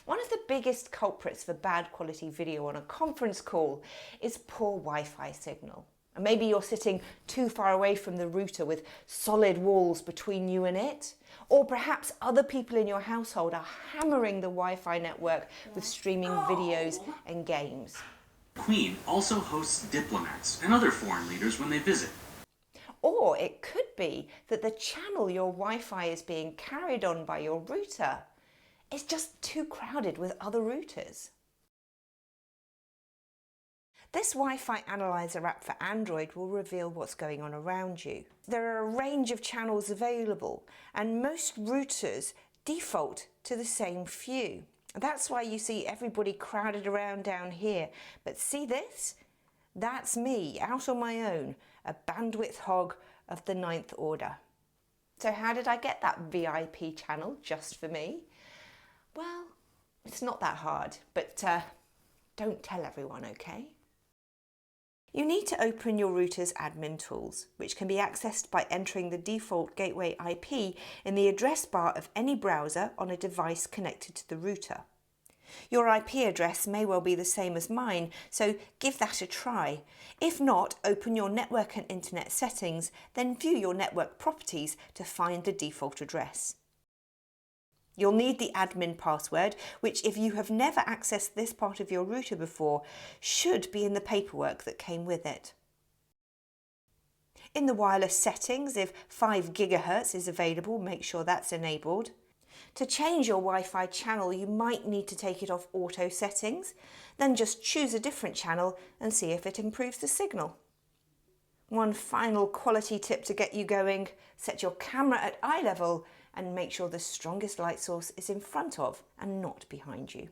One of the biggest culprits for bad quality video on a conference call is poor Wi-Fi signal. And maybe you're sitting too far away from the router with solid walls between you and it. Or perhaps other people in your household are hammering the Wi-Fi network with streaming videos and games. Queen also hosts diplomats and other foreign leaders when they visit. Or it could be that the channel your Wi-Fi is being carried on by your router is just too crowded with other routers. This Wi-Fi Analyzer app for Android will reveal what's going on around you. There are a range of channels available, and most routers default to the same few. That's why you see everybody crowded around down here. But see this? That's me, out on my own, a bandwidth hog of the 9th order. So how did I get that VIP channel just for me? Well, it's not that hard, but don't tell everyone, okay? You need to open your router's admin tools, which can be accessed by entering the default gateway IP in the address bar of any browser on a device connected to the router. Your IP address may well be the same as mine, so give that a try. If not, open your network and internet settings, then view your network properties to find the default address. You'll need the admin password, which, if you have never accessed this part of your router before, should be in the paperwork that came with it. In the wireless settings, if 5 GHz is available, make sure that's enabled. To change your Wi-Fi channel, you might need to take it off auto settings, then just choose a different channel and see if it improves the signal. One final quality tip to get you going: set your camera at eye level and make sure the strongest light source is in front of and not behind you.